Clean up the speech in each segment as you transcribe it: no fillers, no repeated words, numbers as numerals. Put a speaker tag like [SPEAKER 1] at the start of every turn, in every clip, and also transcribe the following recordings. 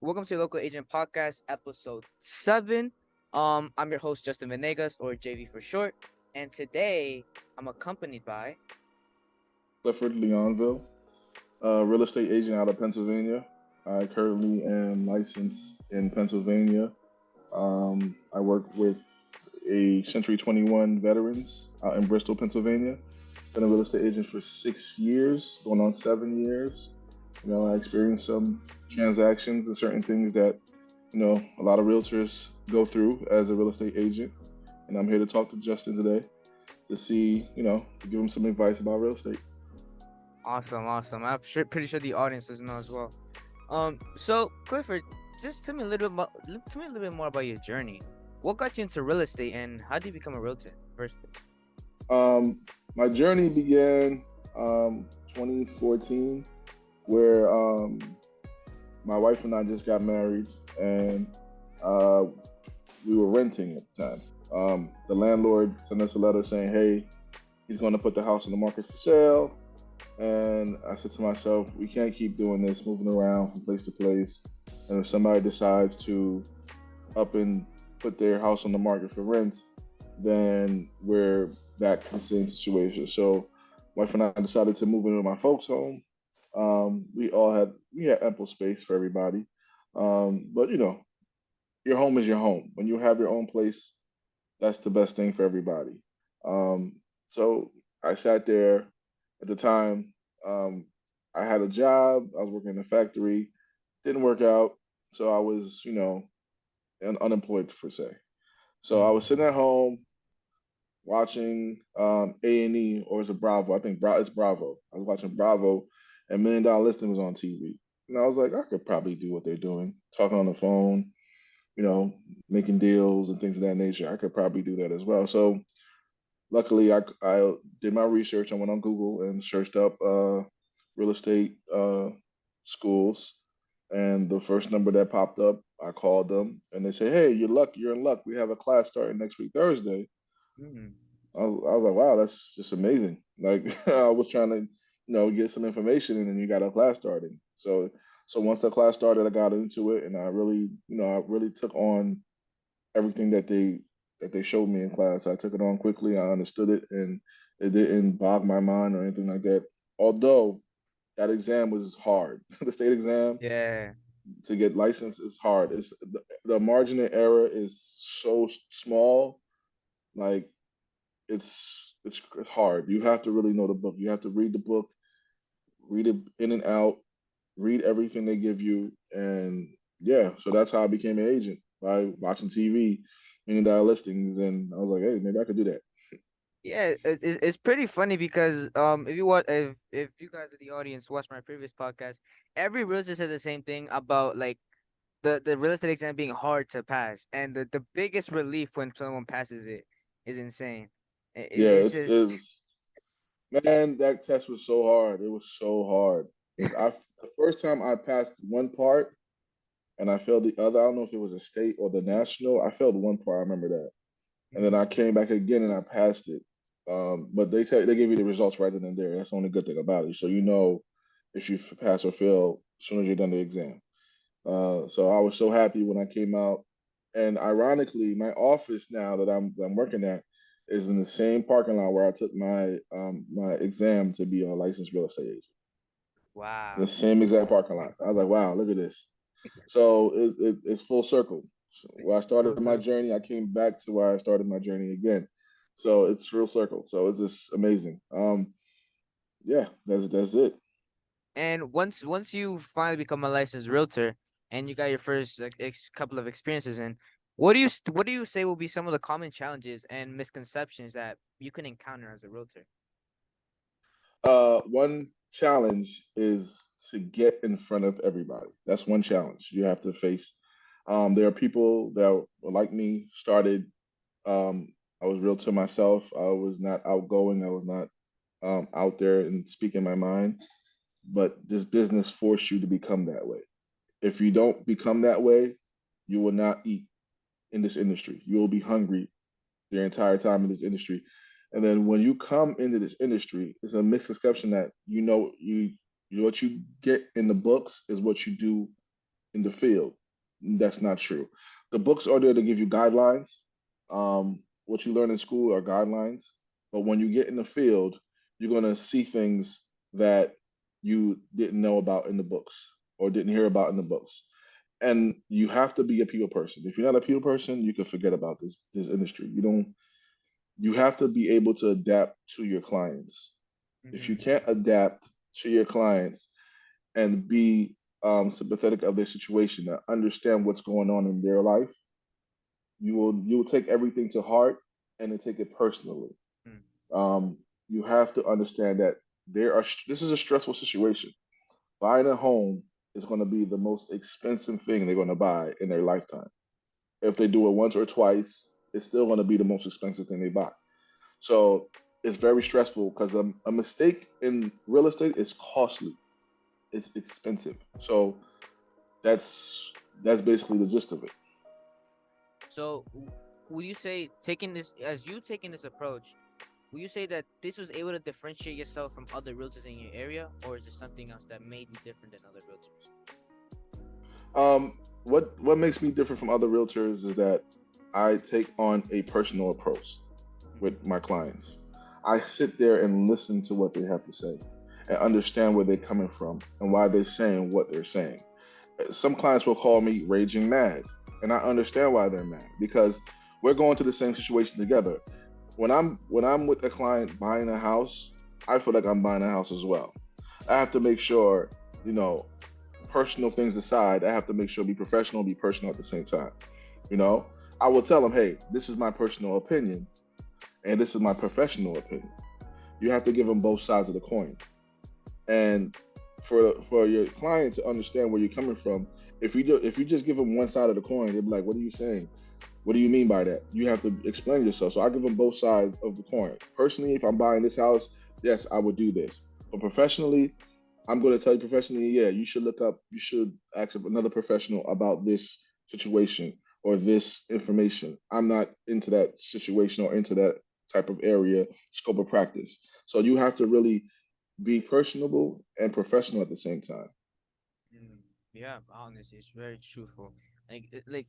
[SPEAKER 1] Welcome to Local Agent Podcast, episode 7. I'm your host, Justin Venegas, or JV for short. And today, I'm accompanied by...
[SPEAKER 2] Clifford, Leonville, real estate agent out of Pennsylvania. I currently am licensed in Pennsylvania. I work with a Century 21 veterans out in Bristol, Pennsylvania. Been a real estate agent for 6 years, going on 7 years. I experienced some transactions and certain things that, a lot of realtors go through as a real estate agent. And I'm here to talk to Justin today to see, to give him some advice about real estate.
[SPEAKER 1] Awesome, awesome. Pretty sure the audience doesn't know as well. So, Clifford, just tell me a little bit more about your journey. What got you into real estate, and how did you become a realtor, first?
[SPEAKER 2] My journey began 2014, where my wife and I just got married, and uh, we were renting at the time. The landlord sent us a letter saying, "Hey, he's going to put the house on the market for sale." And I said to myself, we can't keep doing this, moving around from place to place. And if somebody decides to up and put their house on the market for rent, then we're back to the same situation. So, wife and I decided to move into my folks' home. We had ample space for everybody, but your home is your home. When you have your own place, that's the best thing for everybody. So I sat there at the time. Um, I had a job. I was working in a factory. Didn't work out, so I was, unemployed per se. So I was sitting at home watching A&E, or is it Bravo? I think it's Bravo. I was watching Bravo, and Million Dollar Listing was on TV, and I was like, I could probably do what they're doing, talking on the phone, you know, making deals and things of that nature. I could probably do that as well. So luckily, I did my research. I went on Google and searched up real estate schools, and the first number that popped up, I called them, and they said, "Hey, you're in luck. We have a class starting next week Thursday."
[SPEAKER 1] Mm.
[SPEAKER 2] I was like, "Wow, that's just amazing!" Like I was trying to, get some information, and then you got a class starting. So once the class started, I got into it, and I really took on everything that they showed me in class. I took it on quickly. I understood it, and it didn't bog my mind or anything like that. Although that exam was hard. The state exam
[SPEAKER 1] Yeah.
[SPEAKER 2] to get licensed is hard. The margin of error is so small. Like it's hard. You have to really know the book. You have to read the book, read it in and out, read everything they give you, and yeah. So that's how I became an agent, by watching TV, million dollar listings, and I was like, hey, maybe I could do that.
[SPEAKER 1] Yeah, it's pretty funny because if you guys in the audience watch my previous podcast, every realtor said the same thing about like the real estate exam being hard to pass, and the biggest relief when someone passes it is insane.
[SPEAKER 2] Yeah,
[SPEAKER 1] It's just
[SPEAKER 2] man, that test was so hard. It was so hard. The first time I passed one part and I failed the other. I don't know if it was a state or the national. I failed one part. I remember that, and then
[SPEAKER 1] Mhm.
[SPEAKER 2] I came back again and I passed it. But they give you the results right then and there. That's the only good thing about it. So if you pass or fail as soon as you're done the exam. So I was so happy when I came out. And ironically, my office now that I'm working at is in the same parking lot where I took my exam to be a licensed real estate agent. It's the
[SPEAKER 1] Wow.
[SPEAKER 2] same exact parking lot. I was like, wow, look at this. So it's full circle. So where I
[SPEAKER 1] Full
[SPEAKER 2] started my
[SPEAKER 1] circle.
[SPEAKER 2] journey, I came back to where I started my journey again. So it's real circle. So it's just amazing. Yeah, that's it.
[SPEAKER 1] And once you finally become a licensed realtor and you got your first like couple of experiences in, what do you say will be some of the common challenges and misconceptions that you can encounter as a realtor?
[SPEAKER 2] One challenge is to get in front of everybody. That's one challenge you have to face. There are people that were like me, started. I was real to myself. I was not outgoing. I was not out there and speaking my mind. But this business forced you to become that way. If you don't become that way, you will not eat in this industry. You will be hungry your entire time in this industry. And then when you come into this industry, it's a misconception that what you get in the books is what you do in the field. That's not true. The books are there to give you guidelines. What you learn in school are guidelines, but when you get in the field, you're going to see things that you didn't know about in the books or didn't hear about in the books. And you have to be a people person. If you're not a people person, you can forget about this industry. You don't. You have to be able to adapt to your clients. If you
[SPEAKER 1] Mm-hmm.
[SPEAKER 2] can't adapt to your clients and be sympathetic of their situation, and understand what's going on in their life, you will take everything to heart and then take it personally.
[SPEAKER 1] Mm.
[SPEAKER 2] Um, you have to understand that this is a stressful situation. Buying a home is going to be the most expensive thing they're going to buy in their lifetime. If they do it once or twice, it's still going to be the most expensive thing they buy. So it's very stressful because a mistake in real estate is costly. It's expensive. So that's basically the gist of it.
[SPEAKER 1] So, would you say taking this approach? Would you say that this was able to differentiate yourself from other realtors in your area, or is there something else that made you different than other realtors?
[SPEAKER 2] What makes me different from other realtors is that I take on a personal approach with
[SPEAKER 1] Mm-hmm.
[SPEAKER 2] my clients. I sit there and listen to what they have to say and understand where they're coming from and why they're saying what they're saying. Some clients will call me raging mad, and I understand why they're mad because we're going to the same situation together. When I'm with a client buying a house, I feel like I'm buying a house as well. I have to make sure, you know, personal things aside, I have to make sure be professional, be personal at the same time. You know, I will tell them, hey, this is my personal opinion, and this is my professional opinion. You have to give them both sides of the coin. And for your client to understand where you're coming from, if you just give them one side of the coin, they'll be like, "What are you saying? What do you mean by that?" You have to explain yourself. So I give them both sides of the coin. Personally, if I'm buying this house, yes, I would do this. But professionally, I'm going to tell you professionally, yeah, you should ask another professional about this situation or this information. I'm not into that situation or into that type of area, scope of practice. So you have to really be personable and professional at the same time.
[SPEAKER 1] Mm, yeah, honestly, it's very truthful. Like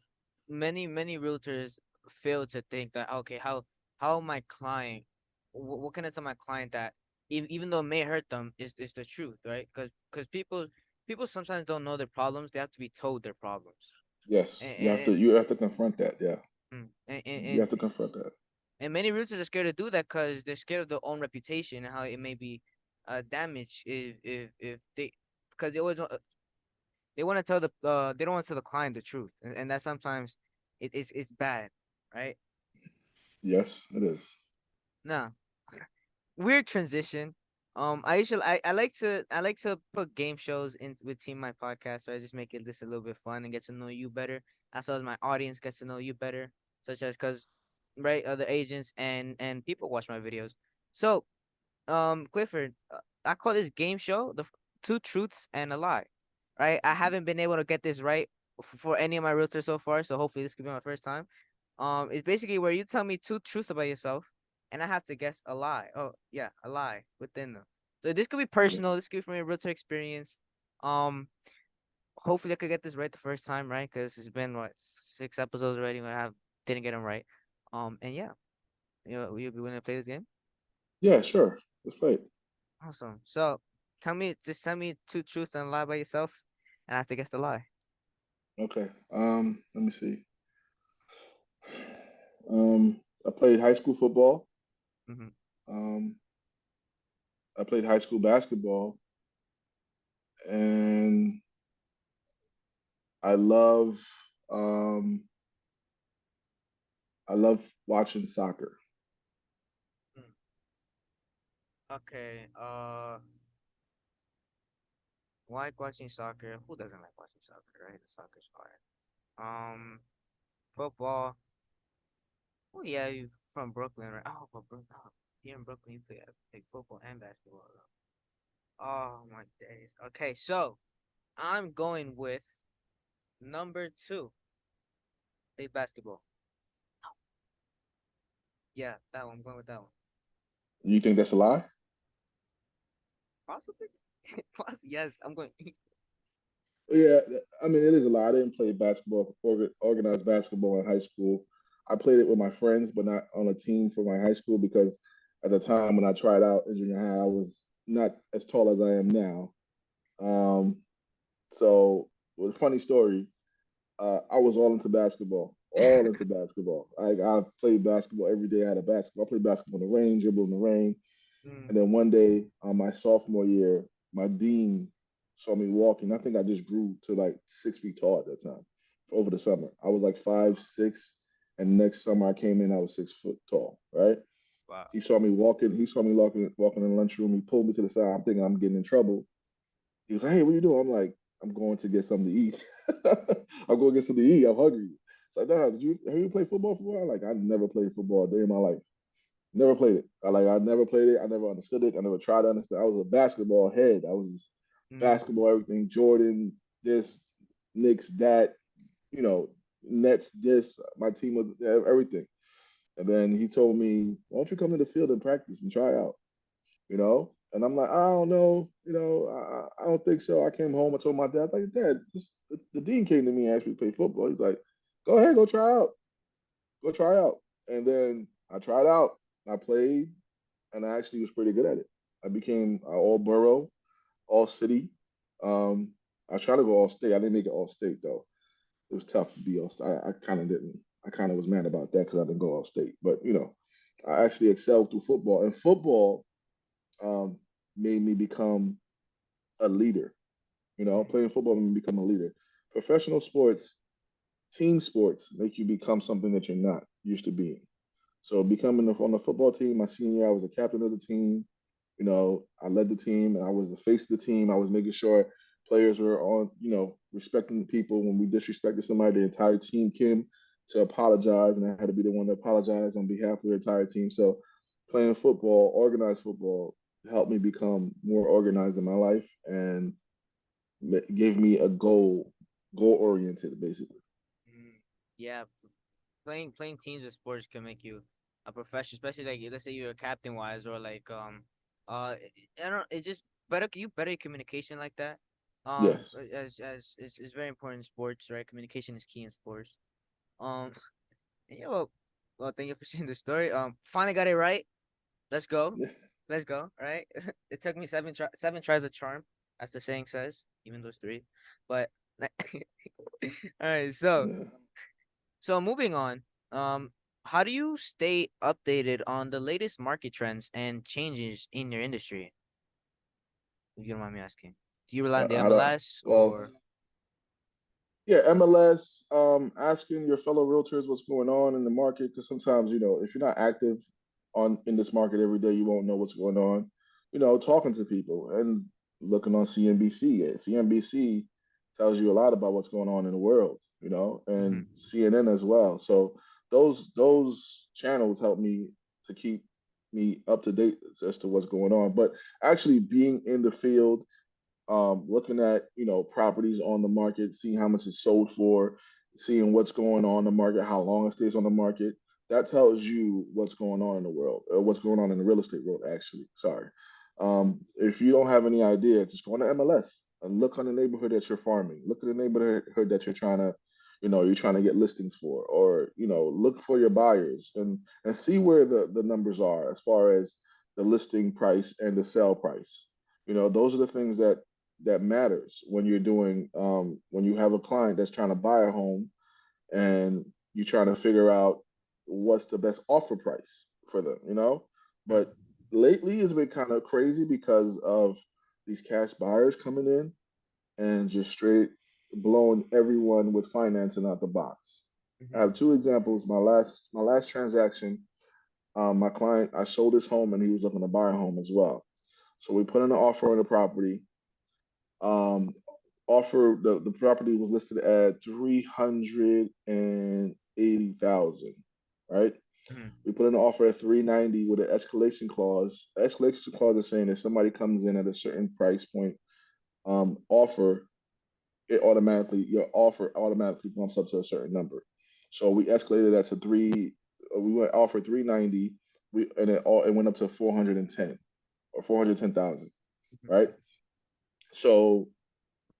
[SPEAKER 1] many realtors fail to think that okay, how my client, what can I tell my client that even though it may hurt them is the truth, right? Because people sometimes don't know their problems; they have to be told their problems,
[SPEAKER 2] Yes,
[SPEAKER 1] and
[SPEAKER 2] you have to confront that. Yeah,
[SPEAKER 1] and and, and,
[SPEAKER 2] you
[SPEAKER 1] and
[SPEAKER 2] have to confront that.
[SPEAKER 1] and many realtors are scared to do that because they're scared of their own reputation and how it may be damaged if they because they want to tell they don't want to tell the client the truth, and that sometimes it's bad, right?
[SPEAKER 2] Yes, it is.
[SPEAKER 1] No, weird transition. I like to put game shows in with Team My Podcast, so I just make it this a little bit fun and get to know you better, as well as my audience gets to know you better, such as because right other agents and people watch my videos. So Clifford, I call this game show two truths and a lie, right? I haven't been able to get this right for any of my realtors so far, so hopefully this could be my first time. It's basically where you tell me two truths about yourself, and I have to guess a lie. Oh yeah, a lie within them. So this could be
[SPEAKER 2] Yeah.
[SPEAKER 1] personal. This could be from your realtor experience. Um, hopefully I could get this right the first time, right? Because it's been what 6 episodes already when I have didn't get them right. And yeah, you'll be willing to play this game.
[SPEAKER 2] Yeah, sure. Let's play it.
[SPEAKER 1] Awesome. So tell me two truths and a lie about yourself, and I have to guess the lie.
[SPEAKER 2] Okay. Let me see. I played high school football.
[SPEAKER 1] Mm-hmm.
[SPEAKER 2] Um, I played high school basketball, and I love um, I love watching soccer.
[SPEAKER 1] Okay. Like watching soccer. Who doesn't like watching soccer, right? The soccer's fire. Um, football. Oh yeah, you from Brooklyn, right? Oh, but Brooklyn. Oh, here in Brooklyn, you play like football and basketball. Oh my days. Okay, so I'm going with number two. Play basketball. Yeah, that one. I'm going with that one.
[SPEAKER 2] You think that's a lie?
[SPEAKER 1] Possibly. Yes, I'm going.
[SPEAKER 2] Yeah, I mean, it is a lot. I didn't play basketball, organized basketball in high school. I played it with my friends, but not on a team for my high school because at the time when I tried out in junior high, I was not as tall as I am now. Um, so, with a funny story, I was all into basketball, all into basketball. I played basketball every day. I had a basketball. I played basketball in the rain, dribble in the rain.
[SPEAKER 1] Mm,
[SPEAKER 2] And then one day, my sophomore year, my dean saw me walking. I think I just grew to like 6 feet tall at that time. Over the summer, I was like 5'6", and next summer I came in, I was 6 foot tall. Right?
[SPEAKER 1] wow.
[SPEAKER 2] He saw me walking. He saw me walking in the lunchroom. He pulled me to the side. I'm thinking I'm getting in trouble. He was like, "Hey, what are you doing?" I'm like, "I'm going to get something to eat. I'm going to get something to eat. I'm hungry." It's like, "Nah, have you played football for a while?" Like, I never played football a day in my life. Never played it. I never played it. I never understood it. I never tried to understand. I was a basketball head. I was
[SPEAKER 1] Mm,
[SPEAKER 2] basketball, everything. Jordan, this, Knicks, that, Nets, this. My team was everything. And then he told me, "Why don't you come to the field and practice and try out?" And I'm like, "I don't know. I don't think so." I came home. I told my dad, like, "Dad, the dean came to me and asked me to play football." He's like, "Go ahead, go try out. Go try out." And then I tried out. I played and I actually was pretty good at it. I became all borough, all city. Um, I was trying to go all state. I didn't make it all state though. It was tough to be all state. I kind of didn't. I kind of was mad about that because I didn't go all state. But I actually excelled through football, and football um, made me become a leader.
[SPEAKER 1] mm,
[SPEAKER 2] Playing football made me become a leader. Professional sports, team sports, make you become something that you're not used to being. So becoming on the football team, my senior year, I was the captain of the team. I led the team and I was the face of the team. I was making sure players were on, respecting the people. When we disrespected somebody, the entire team came to apologize, and I had to be the one to apologize on behalf of the entire team. So playing football, organized football, helped me become more organized in my life and gave me a goal oriented, basically.
[SPEAKER 1] mm. Yeah, playing teams with sports can make you a professional, especially like let's say you're a captain wise or like I don't it just better you better communication like that.
[SPEAKER 2] Yes.
[SPEAKER 1] As it's very important in sports, right? Communication is key in sports. Um, and yeah, well, thank you for sharing the story. Finally got it right. Let's go, let's go. Right? It took me seven tries of charm, as the saying says, even though it's three. But all right,
[SPEAKER 2] Yeah.
[SPEAKER 1] so moving on, how do you stay updated on the latest market trends and changes in your industry? If you don't mind me asking, do you rely on the
[SPEAKER 2] I don't.
[SPEAKER 1] MLS
[SPEAKER 2] Well,
[SPEAKER 1] or?
[SPEAKER 2] yeah, MLS, asking your fellow realtors what's going on in the market because sometimes if you're not active on in this market every day, you won't know what's going on. Talking to people and looking on CNBC. CNBC tells you a lot about what's going on in the world.
[SPEAKER 1] Mhm,
[SPEAKER 2] And CNN as well. So those channels help me to keep me up to date as to what's going on. But actually being in the field, looking at properties on the market, seeing how much it's sold for, seeing what's going on in the market, how long it stays on the market. That tells you what's going on in the world, or what's going on in the real estate world. Actually, sorry. If you don't have any idea, just go on to MLS and look on the neighborhood that you're farming. Look at the neighborhood that you're trying to get listings for, or look for your buyers and see where the numbers are as far as the listing price and the sell price. Those are the things that matters when you're doing when you have a client that's trying to buy a home and you're trying to figure out what's the best offer price for them.
[SPEAKER 1] mm,
[SPEAKER 2] But lately it's been kind of crazy because of these cash buyers coming in and just straight blowing everyone with financing out the box. I
[SPEAKER 1] mhm,
[SPEAKER 2] have two examples. My last transaction, my client, I sold his home and he was looking to buy a home as well. So we put in an offer on the property. um, Offer the property was listed at 380,000, right?
[SPEAKER 1] mhm,
[SPEAKER 2] We put in an offer at 390 with an escalation clause. The escalation clause is saying if somebody comes in at a certain price point, offer your offer automatically bumps up to a certain number. So we escalated that to three. We went offer 390. It went up to 410 or 410,000,
[SPEAKER 1] mhm,
[SPEAKER 2] right? So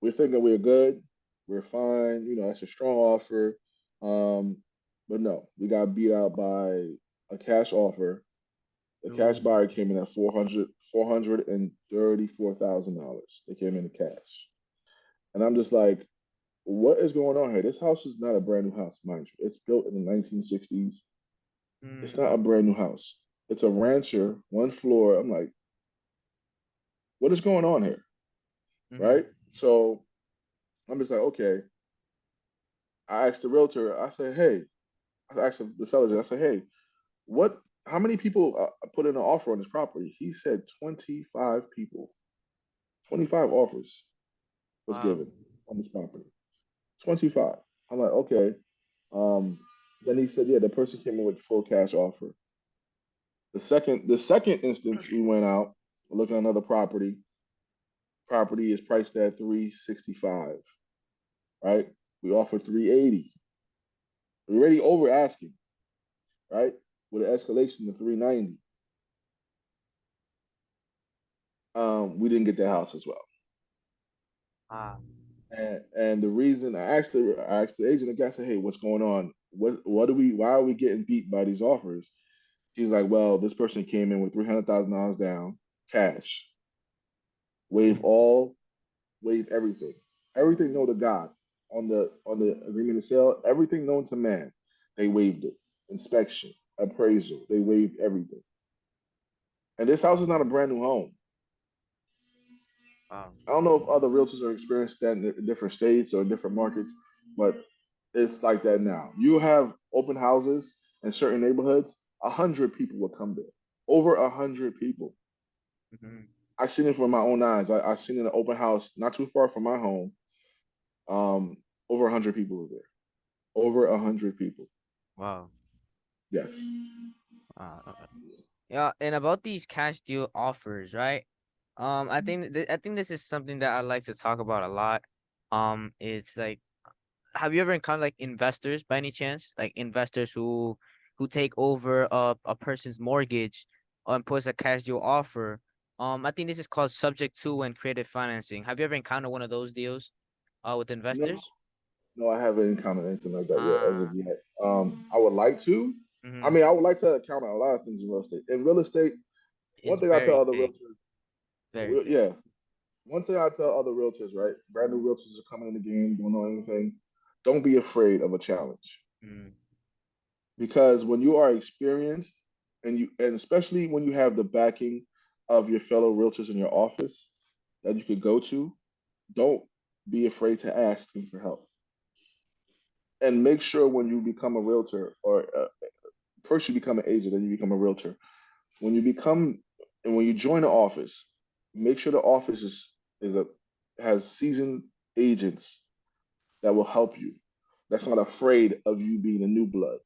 [SPEAKER 2] we're thinking we're good, we're fine. You know, that's a strong offer. Um, but no, we got beat out by a cash offer. The cash
[SPEAKER 1] Ooh.
[SPEAKER 2] buyer came in at $434,000. They came in cash, and I'm just like, what is going on here? This house is not a brand new house, mind you. It's built in the 1960s. It's not a
[SPEAKER 1] Mm.
[SPEAKER 2] brand new house. It's a rancher, one floor. I'm like, what is going on here?
[SPEAKER 1] Mhm.
[SPEAKER 2] Right? So I'm just like, okay. I asked the realtor, I said, hey, I asked the seller, I said, hey, what, how many people put in an offer on this property? He said 25 people, 25 offers was
[SPEAKER 1] Wow.
[SPEAKER 2] given on this property. 25. I'm like, okay. Um, then he said, yeah, the person came in with full cash offer. The second instance, we went out looking at another property. Property is priced at 365, right? We offer 380. We're already over asking, right? With an escalation to 390. We didn't get that house as well.
[SPEAKER 1] Wow.
[SPEAKER 2] And the reason I asked the agent again, I said, hey, what's going on? What do we why are we getting beat by these offers? He's like, well, this person came in with $300,000 down, cash, waive
[SPEAKER 1] Mm.
[SPEAKER 2] all, waive everything. Everything known to God on the agreement of sale, everything known to man, they waived it. Inspection, appraisal, they waived everything. And this house is not a brand new home.
[SPEAKER 1] Wow.
[SPEAKER 2] I don't know if other realtors are experiencing that in different states or different markets, but it's like that now. You have open houses in certain neighborhoods, 100 people will come there. Over 100 people.
[SPEAKER 1] Mhm.
[SPEAKER 2] I've seen it with my own eyes. I've seen it in an open house not too far from my home. Um, over 100 people were there. Over 100 people.
[SPEAKER 1] Wow.
[SPEAKER 2] Yes.
[SPEAKER 1] Uh, yeah, and about these cash deal offers, right? I think this is something that I like to talk about a lot. It's like, have you ever encountered like investors by any chance? Like investors who take over a person's mortgage and puts a cash deal offer. I think this is called subject to and creative financing. Have you ever encountered one of those deals, with
[SPEAKER 2] No,
[SPEAKER 1] investors?
[SPEAKER 2] no, I haven't encountered anything like that yet, as of
[SPEAKER 1] Ah,
[SPEAKER 2] yet. I would like to. I
[SPEAKER 1] mm-hmm.
[SPEAKER 2] mean, I would like to encounter a lot of things in real estate. In real estate, one
[SPEAKER 1] It's
[SPEAKER 2] thing I tell
[SPEAKER 1] very
[SPEAKER 2] other
[SPEAKER 1] big,
[SPEAKER 2] realtors,
[SPEAKER 1] very big.
[SPEAKER 2] yeah, one thing I tell other realtors, right? Brand new realtors are coming in the game, don't know anything. Don't be afraid of a challenge
[SPEAKER 1] Mm,
[SPEAKER 2] because when you are experienced and especially when you have the backing of your fellow realtors in your office that you could go to, don't be afraid to ask them for help. And make sure when you become a realtor or first you become an agent, then you become a realtor. When you become and when you join the office, make sure the office is a has seasoned agents that will help you. That's not afraid of you being a new blood.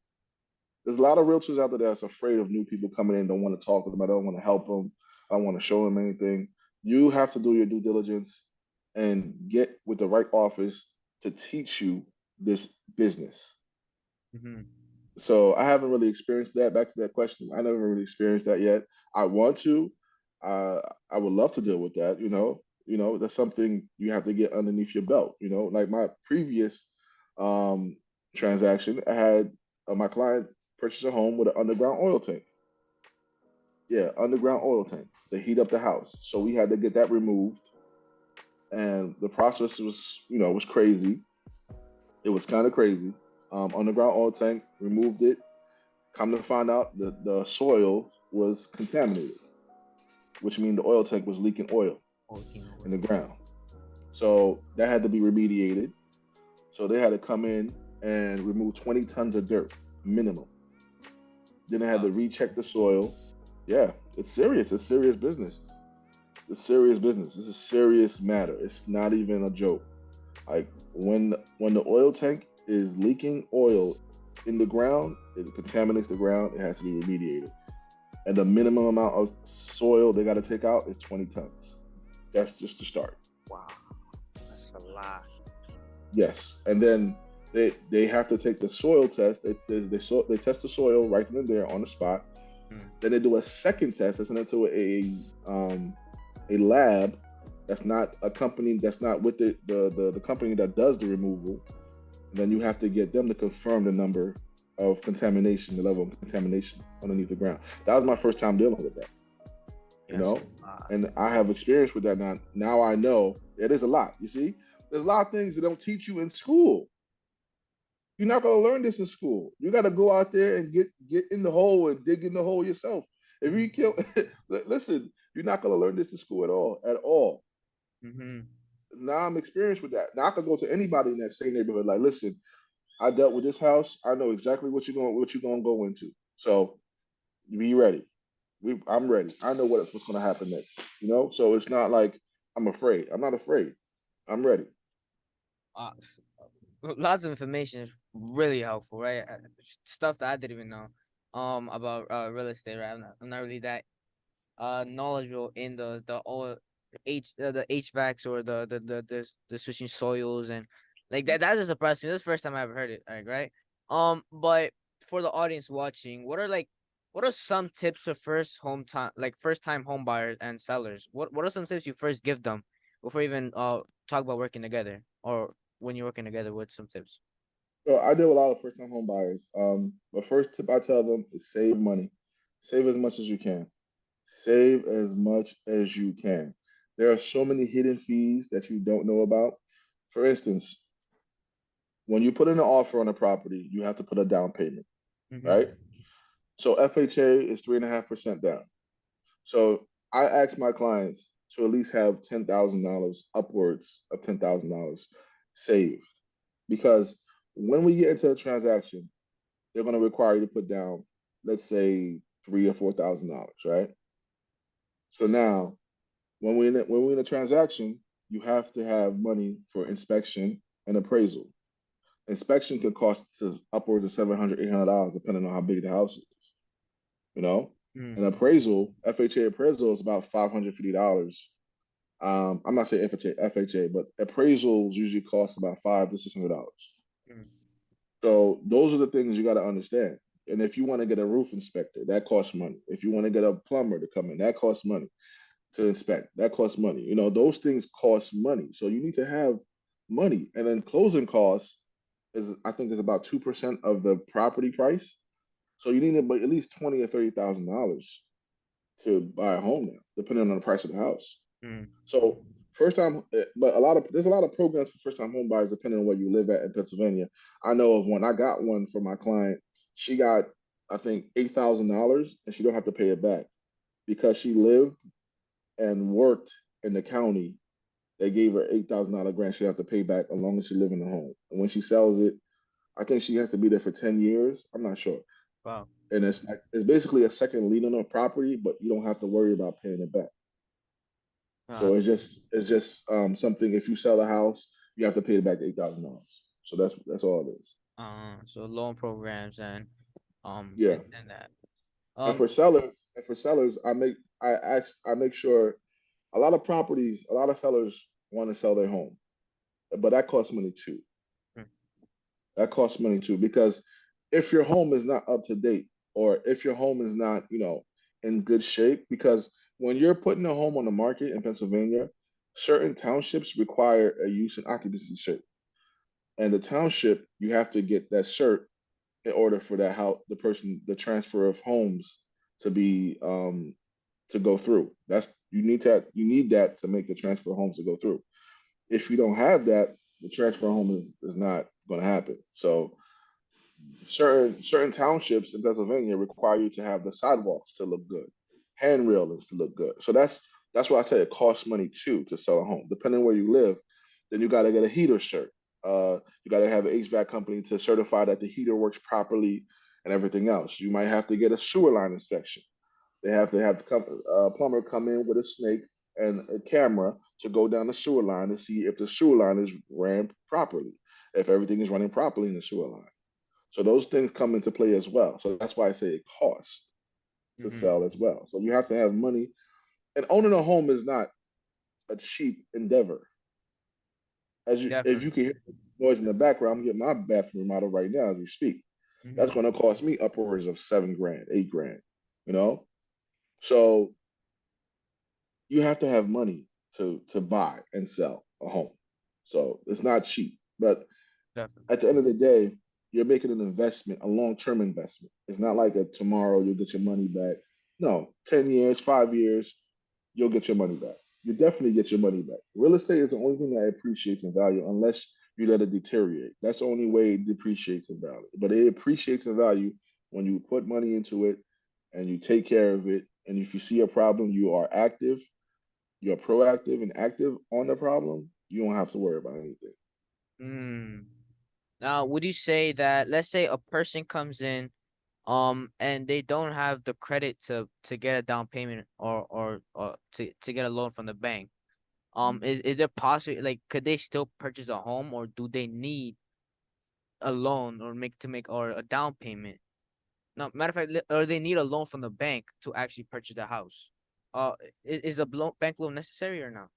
[SPEAKER 2] There's a lot of realtors out there that's afraid of new people coming in, don't want to talk to them, I don't want to help them, I don't want to show them anything. You have to do your due diligence and get with the right office to teach you this business.
[SPEAKER 1] mm-hmm.
[SPEAKER 2] So I haven't really experienced that. Back to that question, I never really experienced that yet. I want to. Uh, I would love to deal with that. That's something you have to get underneath your belt. Like my previous um, transaction, I had my client purchase a home with an underground oil tank. Yeah, underground oil tank to heat up the house. So we had to get that removed, and the process was crazy. It was kind of crazy. Underground oil tank, removed it. Come to find out that the soil was contaminated, which means the oil tank was leaking oil
[SPEAKER 1] Working
[SPEAKER 2] in the
[SPEAKER 1] oil.
[SPEAKER 2] ground. So that had to be remediated. So they had to come in and remove 20 tons of dirt minimum. Then they had to
[SPEAKER 1] Wow.
[SPEAKER 2] recheck the soil. Yeah, it's serious. It's serious business. It's serious business. It's a serious matter. It's not even a joke. Like when the oil tank is leaking oil in the ground, it contaminates the ground. It has to be remediated. And the minimum amount of soil they got to take out is 20 tons. That's just the start.
[SPEAKER 1] Wow. That's a lot.
[SPEAKER 2] Yes, and then they have to take the soil test. They test the soil right then and there on the spot.
[SPEAKER 1] Mm.
[SPEAKER 2] Then they do a second test. They send it to a lab, That's not a company. That's not with the company that does the removal. And then you have to get them to confirm the number of contamination, the level of contamination underneath the ground. That was my first time dealing with that, you
[SPEAKER 1] Yes.
[SPEAKER 2] know, and I have experience with that now. Now I know it is a lot. You see, there's a lot of things that don't teach you in school. You're not going to learn this in school. You got to go out there and get in the hole and dig in the hole yourself. If you kill, listen, you're not going to learn this in school at all, at all.
[SPEAKER 1] Mm-hmm.
[SPEAKER 2] Now I'm experienced with that. Now I can go to anybody in that same neighborhood. Like, listen, I dealt with this house. I know exactly what you're going to go into. So be ready. I'm ready. I know what's going to happen next. You know, so it's not like I'm afraid. I'm not afraid. I'm ready.
[SPEAKER 1] Uh, Lots of information is really helpful, right? Stuff that I didn't even know about real estate, right? I'm not really that knowledgeable in the all the HVACs or the switching soils and like that. That just surprised me. This is the first time I ever heard it. Like, right. But for the audience watching, what are some tips for first time home buyers and sellers? What are some tips you first give them before even talk about working together, or when you're working together? With some tips?
[SPEAKER 2] So I deal with a lot of first time home buyers. The first tip I tell them is save money. Save as much as you can. Save as much as you can. There are so many hidden fees that you don't know about. For instance, when you put in an offer on a property, you have to put a down payment, right?
[SPEAKER 1] Mm-hmm.
[SPEAKER 2] So FHA is 3.5% down. So I ask my clients to at least have $10,000, upwards of $10,000 saved, because when we get into a transaction, they're going to require you to put down, let's say, $3,000 or $4,000, right? So now, when we're in a transaction, you have to have money for inspection and appraisal. Inspection could cost to upwards of $700, $800, depending on how big the house is. You know, an
[SPEAKER 1] Mm-hmm.
[SPEAKER 2] appraisal, FHA appraisal is about $550. I'm not saying FHA, but appraisals usually cost about $500 to $600. So those are the things you got to understand. And if you want to get a roof inspector, that costs money. If you want to get a plumber to come in, that costs money to inspect. That costs money. You know, those things cost money. So you need to have money. And then closing costs is, I think, is about 2% of the property price. So you need at least 20 or $30,000 to buy a home now, depending on the price of the house.
[SPEAKER 1] Mm-hmm.
[SPEAKER 2] So first time, but there's a lot of programs for first time home buyers depending on where you live at in Pennsylvania. I know of one. I got one for my client. She got, I think, $8,000, and she don't have to pay it back because she lived and worked in the county. They gave her $8,000 grant. She have to pay back as long as she live in the home. And when she sells it, I think she has to be there for 10 years. I'm not sure.
[SPEAKER 1] Wow.
[SPEAKER 2] And it's basically a second lien on the property, but you don't have to worry about paying it back.
[SPEAKER 1] Uh,
[SPEAKER 2] So it's just something. If you sell a house, you have to pay it back $8,000. So that's all it is.
[SPEAKER 1] so loan programs
[SPEAKER 2] Yeah.
[SPEAKER 1] and that.
[SPEAKER 2] And
[SPEAKER 1] Um,
[SPEAKER 2] for sellers, I make sure a lot of sellers want to sell their home, but that costs money too.
[SPEAKER 1] mm,
[SPEAKER 2] That costs money too, because if your home is not up to date, or if your home is not, in good shape, because when you're putting a home on the market in Pennsylvania, certain townships require a use and occupancy cert. And the township, you have to get that cert in order for that how the transfer of homes to be to go through. That's you need that to make the transfer of homes to go through. If you don't have that, the transfer of home is not going to happen. So certain townships in Pennsylvania require you to have the sidewalks to look good, hand railings to look good. So that's why I say it costs money too to sell a home. Depending where you live, then you got to get a heater cert. You got to have an HVAC company to certify that the heater works properly and everything else. You might have to get a sewer line inspection. They have to have the plumber come in with a snake and a camera to go down the sewer line to see if the sewer line is ran properly, if everything is running properly in the sewer line. So those things come into play as well. So that's why I say it costs to
[SPEAKER 1] mm-hmm.
[SPEAKER 2] sell as well. So you have to have money. And owning a home is not a cheap endeavor. If you
[SPEAKER 1] Definitely.
[SPEAKER 2] can hear noise in the background, I'm getting my bathroom remodeled right now as we speak. That's
[SPEAKER 1] Mm-hmm.
[SPEAKER 2] going to cost me upwards of 7 grand, 8 grand. You know, so you have to have money to buy and sell a home. So it's not cheap. But
[SPEAKER 1] Definitely.
[SPEAKER 2] at the end of the day, you're making an investment, a long-term investment. It's not like a tomorrow you'll get your money back. No, 10 years, 5 years, you'll get your money back. You definitely get your money back. Real estate is the only thing that appreciates in value unless you let it deteriorate. That's the only way it depreciates in value. But it appreciates in value when you put money into it and you take care of it. And if you see a problem, you are active, you're proactive and active on the problem, you don't have to worry about anything.
[SPEAKER 1] Mm. Now, would you say that, let's say a person comes in, and they don't have the credit to get a down payment, or to get a loan from the bank? Is there possible, like, could they still purchase a home, or do they need a loan, or make or a down payment? No, matter of fact, or they need a loan from the bank to actually purchase the house. Is a bank loan necessary or not?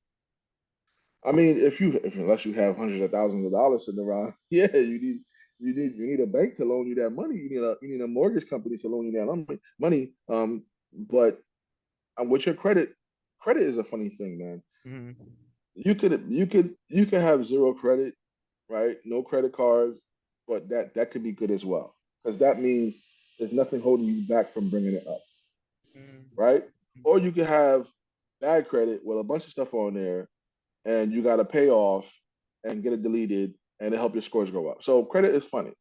[SPEAKER 2] I mean, if unless you have hundreds of thousands of dollars sitting around, yeah, you need a bank to loan you that money. You need a mortgage company to loan you that money. But with your credit is a funny thing, man.
[SPEAKER 1] Mm-hmm.
[SPEAKER 2] You could have zero credit, right? No credit cards, but that could be good as well because that means there's nothing holding you back from bringing it up, right? Or you could have bad credit with a bunch of stuff on there and you got to pay off and get it deleted and it help your scores go up. So credit is funny.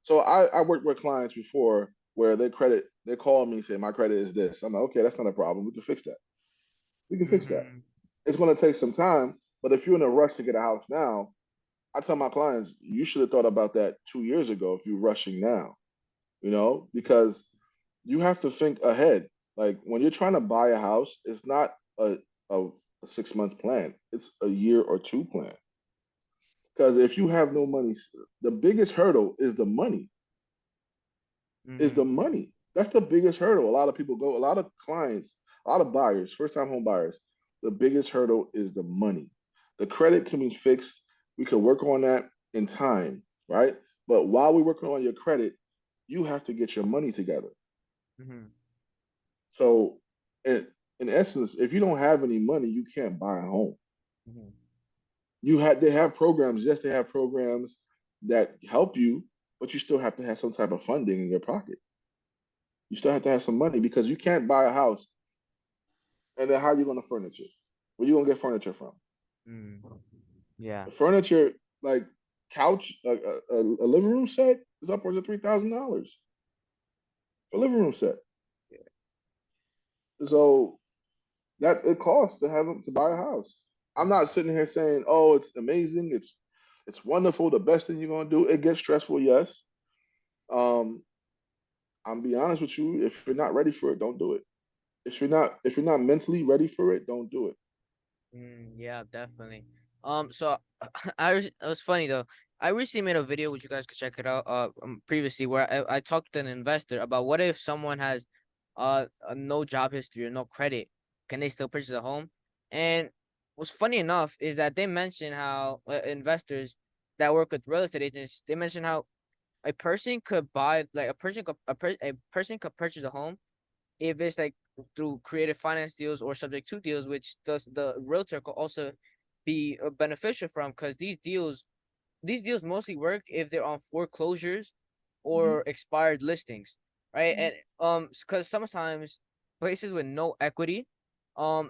[SPEAKER 2] So I worked with clients before where they call me and say my credit is this. I'm like, okay, that's not a problem. We can fix that. We can fix that.
[SPEAKER 1] Mm-hmm.
[SPEAKER 2] It's going to take some time, but if you're in a rush to get a house now, I tell my clients you should have thought about that 2 years ago if you're rushing now. Because you have to think ahead. Like when you're trying to buy a house, it's not a 6 month plan. It's a year or two plan. Because if you have no money, the biggest hurdle is the money. Is the
[SPEAKER 1] Mm-hmm.
[SPEAKER 2] money. That's the biggest hurdle. A lot of clients, a lot of buyers, first time home buyers, the biggest hurdle is the money. The credit can be fixed. We can work on that in time, right? But while we're working on your credit, you have to get your money together.
[SPEAKER 1] Mm-hmm.
[SPEAKER 2] So, in essence, if you don't have any money, you can't buy a home.
[SPEAKER 1] Mm-hmm.
[SPEAKER 2] They have programs. Yes, they have programs that help you, but you still have to have some type of funding in your pocket. You still have to have some money because you can't buy a house and then how are you going to furnish it? Where you going to get furniture from?
[SPEAKER 1] Mm. Yeah.
[SPEAKER 2] Furniture like couch, a living room set is upwards of $3,000 for a living room set. So that it costs to have them to buy a house. I'm not sitting here saying, "Oh, it's amazing, it's wonderful, the best thing you're gonna do." It gets stressful, yes. Um, I'm be honest with you. If you're not ready for it, don't do it. If you're not mentally ready for it, don't do it.
[SPEAKER 1] Yeah, definitely. So it was funny though. I recently made a video, which you guys could check it out. Previously, where I talked to an investor about what if someone has, no job history or no credit, can they still purchase a home? And what's funny enough is that they mentioned how, investors that work with real estate agents, they mentioned how a person could buy, like, a person could purchase a home if it's like through creative finance deals or subject to deals, which does the realtor could also be, beneficial from, because these deals mostly work if they're on foreclosures
[SPEAKER 2] Mhm,
[SPEAKER 1] or expired listings, right?
[SPEAKER 2] mhm,
[SPEAKER 1] And because sometimes places with no equity,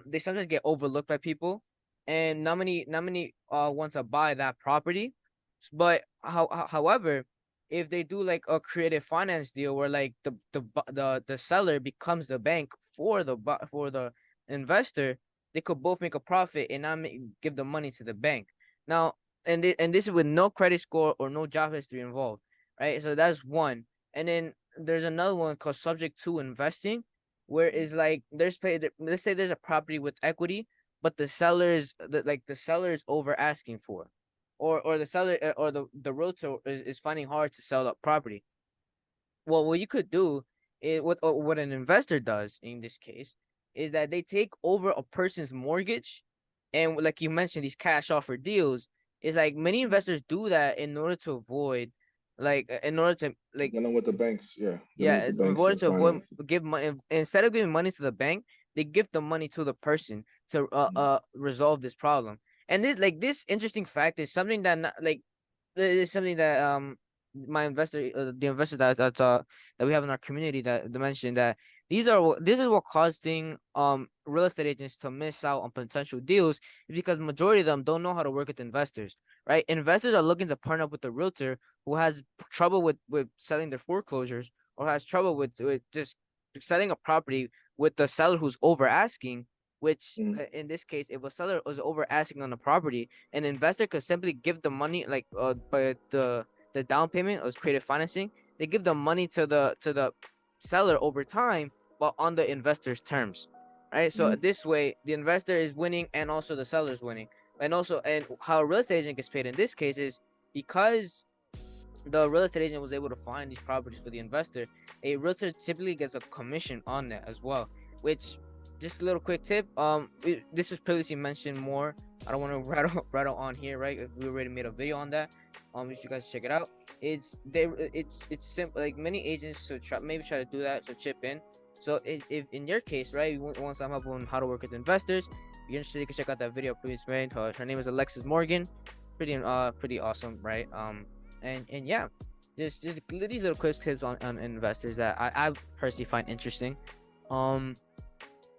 [SPEAKER 1] they sometimes get overlooked by people, and not many want to buy that property. But however, if they do like a creative finance deal where, like, the seller becomes the bank for the investor, they could both make a profit and not give the money to the bank. Now, and this is with no credit score or no job history involved, right? So that's one. And then there's another one called subject to investing, where it's like let's say there's a property with equity, but the seller is over asking for, or the seller, or the realtor is finding hard to sell that property. Well, what you could do is what an investor does in this case is that they take over a person's mortgage, and like you mentioned, these cash offer deals is like many investors do that in order to avoid, in order to, like,
[SPEAKER 2] dealing with the banks, yeah, dealing with
[SPEAKER 1] yeah,
[SPEAKER 2] the
[SPEAKER 1] in
[SPEAKER 2] banks
[SPEAKER 1] order
[SPEAKER 2] and
[SPEAKER 1] to avoid
[SPEAKER 2] financing.
[SPEAKER 1] give money, instead of giving money to the bank, they give the money to the person to resolve this problem. And this interesting fact is something that not, like it's something that my investor the investor that we have in our community that mentioned that this is what causing real estate agents to miss out on potential deals, is because majority of them don't know how to work with investors, right? Investors are looking to partner up with the realtor who has trouble with selling their foreclosures, or has trouble with just selling a property with the seller who's over asking, which
[SPEAKER 2] mm,
[SPEAKER 1] in this case, if a seller was over asking on the property, an investor could simply give the money, like but the down payment was creative financing. They give the money to the seller over time, but on the investor's terms, right? So
[SPEAKER 2] mm,
[SPEAKER 1] this way, the investor is winning and also the seller is winning. And also, and how a real estate agent gets paid in this case is because the real estate agent was able to find these properties for the investor, a realtor typically gets a commission on that as well. Which, just a little quick tip, this was previously mentioned more. I don't want to rattle on here, right? If we already made a video on that, if you guys check it out, it's simple. Like many agents should try to do that. So chip in. So if in your case, right, you want some help on how to work with investors, if you're interested, you can check out that video previously made. Her name is Alexis Morgan. Pretty awesome, right? And yeah, just these little quick tips on investors that I personally find interesting. Um,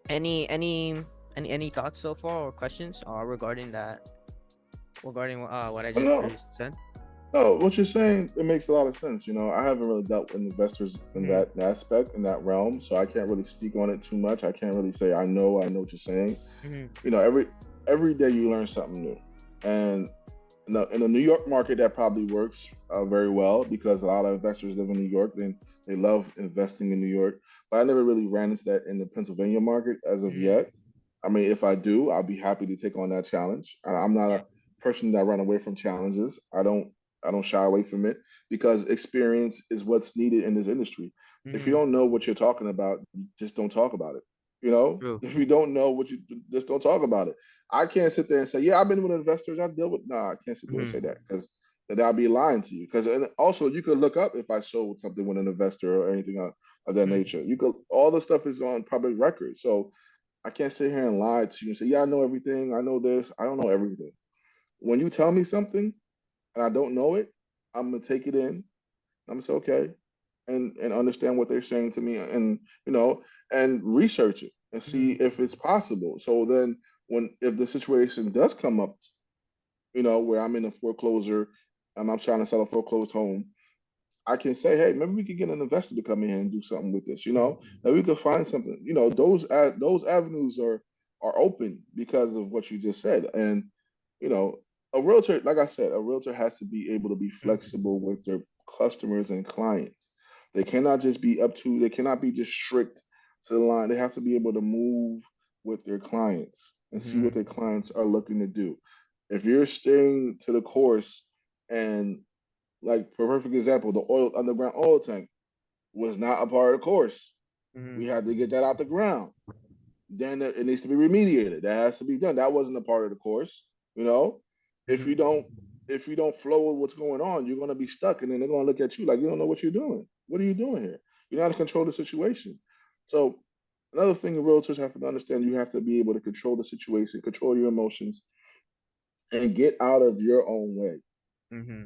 [SPEAKER 1] any any any thoughts so far or questions regarding that, regarding what I just
[SPEAKER 2] no,
[SPEAKER 1] previously said?
[SPEAKER 2] no, what you're saying, it makes a lot of sense. I haven't really dealt with investors in
[SPEAKER 1] Mm-hmm.
[SPEAKER 2] that aspect, in that realm, so I can't really speak on it too much. I can't really say I know what you're saying.
[SPEAKER 1] Mm-hmm.
[SPEAKER 2] Every day you learn something new, and in the New York market, that probably works very well because a lot of investors live in New York. They love investing in New York, but I never really ran into that in the Pennsylvania market as of
[SPEAKER 1] Mm-hmm.
[SPEAKER 2] yet. I mean, if I do, I'll be happy to take on that challenge. I'm not
[SPEAKER 1] Yeah.
[SPEAKER 2] a person that run away from challenges. I don't shy away from it because experience is what's needed in this industry. If you
[SPEAKER 1] Mm-hmm.
[SPEAKER 2] don't know what you're talking about, just don't talk about it. You know,
[SPEAKER 1] True.
[SPEAKER 2] if you don't know what you just don't talk about it. I can't sit there and say, yeah, I've been with investors. I deal with. Nah, I can't sit there and say
[SPEAKER 1] Mm-hmm.
[SPEAKER 2] that because that I'll be lying to you. Because and also you could look up if I sold something with an investor or anything of that
[SPEAKER 1] Mm-hmm.
[SPEAKER 2] nature. You could all the stuff is on public record. So I can't sit here and lie to you and say, yeah, I know everything. I know this. I don't know everything. When you tell me something and I don't know it, I'm gonna take it in. I'm gonna say okay, and understand what they're saying to me, and and research it and see
[SPEAKER 1] Mm-hmm.
[SPEAKER 2] if it's possible. So then, when if the situation does come up, where I'm in a foreclosure and I'm trying to sell a foreclosed home, I can say, hey, maybe we could get an investor to come in here and do something with this. And we could find something. Those avenues are open because of what you just said. And you know, a realtor, like I said, a realtor has to be able to be flexible with their customers and clients. They cannot just be up to. They cannot be just strict to the line. They have to be able to move with their clients and see what
[SPEAKER 1] Mm-hmm.
[SPEAKER 2] their clients are looking to do. If you're staying to the course and like for a perfect example, the oil underground oil tank was not a part of the course. We
[SPEAKER 1] Mm-hmm.
[SPEAKER 2] had to get that out the ground. Then it needs to be remediated. That has to be done. That wasn't a part of the course. You know, if you
[SPEAKER 1] Mm-hmm.
[SPEAKER 2] don't if you don't flow with what's going on, you're gonna be stuck, and then they're gonna look at you like you don't know what you're doing. What are you doing here? You're not to control the situation. So another thing the realtors have to understand, you have to be able to control the situation, control your emotions, and get out of your own way.
[SPEAKER 1] Mm-hmm.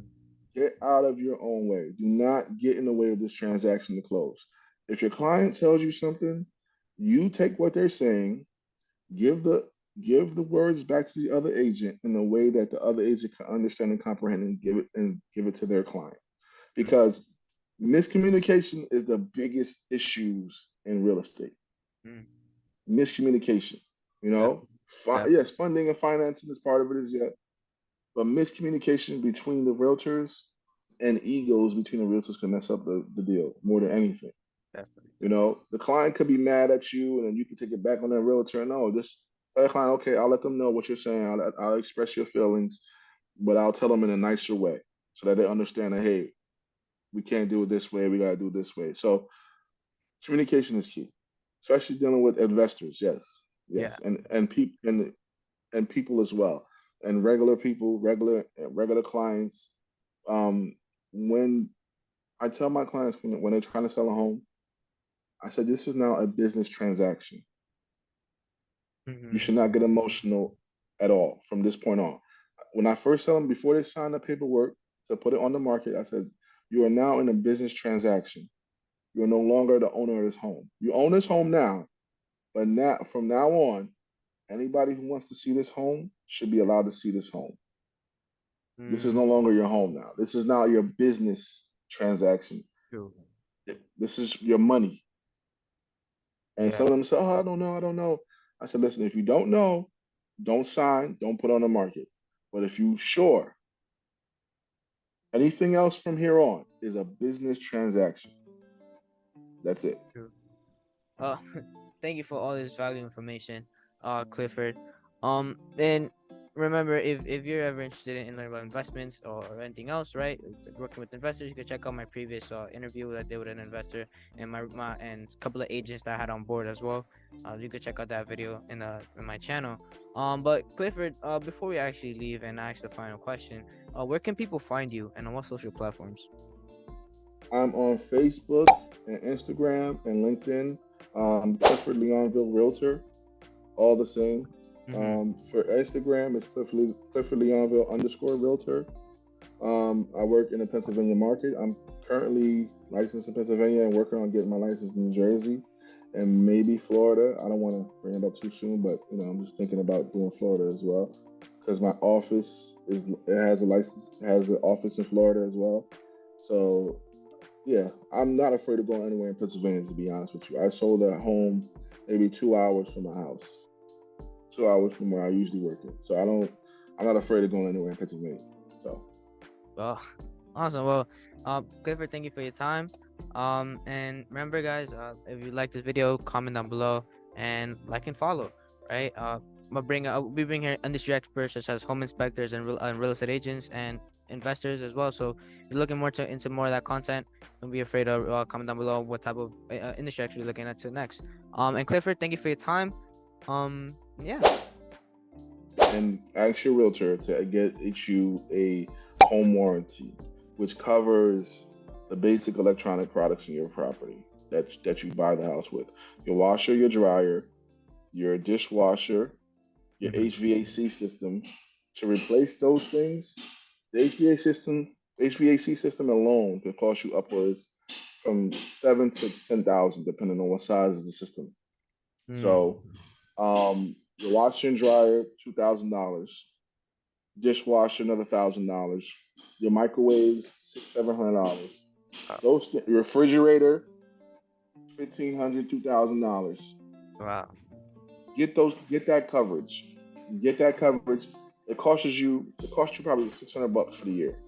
[SPEAKER 2] Get out of your own way. Do not get in the way of this transaction to close. If your client tells you something, you take what they're saying, give the give the words back to the other agent in a way that the other agent can understand and comprehend and give it to their client. Because miscommunication is the biggest issues in real estate.
[SPEAKER 1] Mm-hmm.
[SPEAKER 2] Miscommunications.
[SPEAKER 1] Definitely.
[SPEAKER 2] Yes,
[SPEAKER 1] Definitely.
[SPEAKER 2] funding and financing is part of it as yet, but miscommunication between the realtors and egos between the realtors can mess up the deal more than anything.
[SPEAKER 1] Definitely. Definitely.
[SPEAKER 2] The client could be mad at you, and then you can take it back on that realtor. No, just tell the client, okay, I'll let them know what you're saying. I'll express your feelings, but I'll tell them in a nicer way so that they understand that, hey, we can't do it this way. We got to do it this way. So communication is key, especially dealing with investors. Yes,
[SPEAKER 1] Yeah.
[SPEAKER 2] yes, and people as well, and regular people, regular clients. Um, when I tell my clients when they're trying to sell a home, I said this is now a business transaction. You
[SPEAKER 1] Mm-hmm.
[SPEAKER 2] should not get emotional at all from this point on. When I first tell them before they sign the paperwork to put it on the market, I said, you are now in a business transaction. You are no longer the owner of this home. You own this home now, but now from now on, anybody who wants to see this home should be allowed to see this home. This is no
[SPEAKER 1] Mm,
[SPEAKER 2] longer your home now. This is now your business transaction.
[SPEAKER 1] true.
[SPEAKER 2] This is your money. And some
[SPEAKER 1] Yeah,
[SPEAKER 2] of them say, "Oh, I don't know, I don't know." I said, "Listen, if you don't know, don't sign, don't put on the market. But if you sure, anything else from here on is a business transaction. That's it."
[SPEAKER 1] true. Uh, thank you for all this valuable information, Clifford. And remember, if you're ever interested in learning about investments or anything else, right? Working with investors, you can check out my previous interview that I did with an investor and my and a couple of agents that I had on board as well. You could check out that video in my channel. But Clifford, before we actually leave and ask the final question, where can people find you and on what social platforms?
[SPEAKER 2] I'm on Facebook and Instagram and LinkedIn. Clifford Leonville Realtor, all the same.
[SPEAKER 1] Mm-hmm.
[SPEAKER 2] For Instagram, it's Clifford Leonville underscore Realtor. I work in the Pennsylvania market. I'm currently licensed in Pennsylvania and working on getting my license in New Jersey and maybe Florida. I don't want to bring it up too soon, but I'm just thinking about doing Florida as well because my office it has a license, has an office in Florida as well. So yeah, I'm not afraid of going anywhere in Pennsylvania. To be honest with you, I sold a home maybe 2 hours from my house, 2 hours from where I usually work in. So I'm not afraid of going anywhere in Pennsylvania. So
[SPEAKER 1] Well, awesome. Well, Clifford, thank you for your time. And remember, guys, if you like this video, comment down below and like and follow. Right. We bring here industry experts such as home inspectors and real estate agents and investors as well. So if you're looking into more of that content, don't be afraid to comment down below what type of industry expert you're looking at to next. And Clifford, thank you for your time. Yeah.
[SPEAKER 2] and ask your realtor to get you a home warranty, which covers the basic electronic products in your property that you buy the house with. Your washer, your dryer, your dishwasher, your
[SPEAKER 1] Mm-hmm.
[SPEAKER 2] HVAC system. To replace those things, the HVAC system alone can cost you upwards from 7 to 10,000, depending on what size of the system.
[SPEAKER 1] Mm.
[SPEAKER 2] So, your washer and dryer, $2,000. Dishwasher, another $1,000. Your microwave, $700.
[SPEAKER 1] Wow.
[SPEAKER 2] Your refrigerator, 1,500, $2,000.
[SPEAKER 1] Wow.
[SPEAKER 2] Get that coverage. Get that coverage. It costs you probably $600 for the year,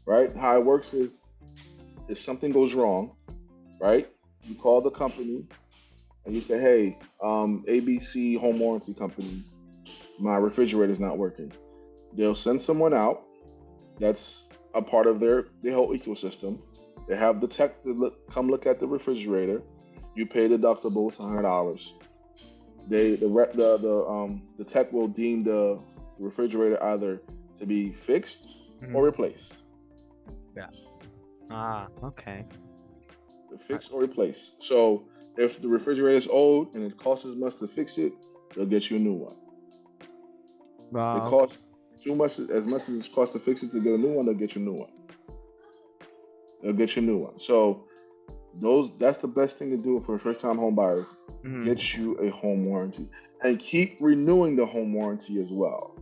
[SPEAKER 2] right? How it works is if something goes wrong, right? You call the company and you say, hey, ABC home warranty company, my refrigerator's not working. They'll send someone out that's a part of their whole ecosystem. They have the tech to come look at the refrigerator. You pay the deductible, it's $100. The tech will deem the refrigerator either to be fixed or
[SPEAKER 1] Mm-hmm.
[SPEAKER 2] replaced.
[SPEAKER 1] Yeah. Ah. Okay.
[SPEAKER 2] Fix or replace. So if the refrigerator is old and it costs as much to fix it, they'll get you a new one. If it
[SPEAKER 1] Okay.
[SPEAKER 2] costs too much, as much as it costs to fix it to get a new one, they'll get you a new one. They'll get you a new one. So that's the best thing to do for first time home buyers.
[SPEAKER 1] Mm-hmm.
[SPEAKER 2] Get you a home warranty and keep renewing the home warranty as well.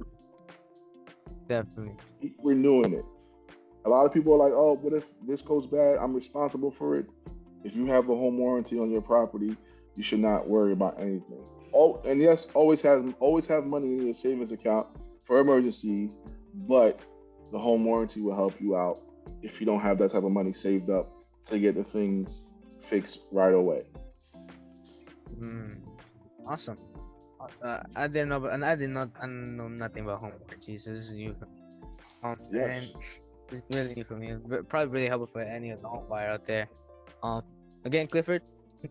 [SPEAKER 1] Definitely.
[SPEAKER 2] Keep renewing it. A lot of people are like, oh, what if this goes bad? I'm responsible for it. If you have a home warranty on your property, you should not worry about anything. Oh, and yes, always have money in your savings account for emergencies, but the home warranty will help you out if you don't have that type of money saved up to get the things fixed right away.
[SPEAKER 1] Mm. Awesome. I didn't know, and I know nothing about home warranties. This is new. And
[SPEAKER 2] Yes.
[SPEAKER 1] it's really new for me. Probably really helpful for any of the home buyer out there. Um, again, Clifford,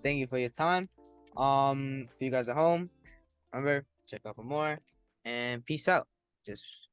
[SPEAKER 1] thank you for your time. For you guys at home, remember check out for more, and peace out. Just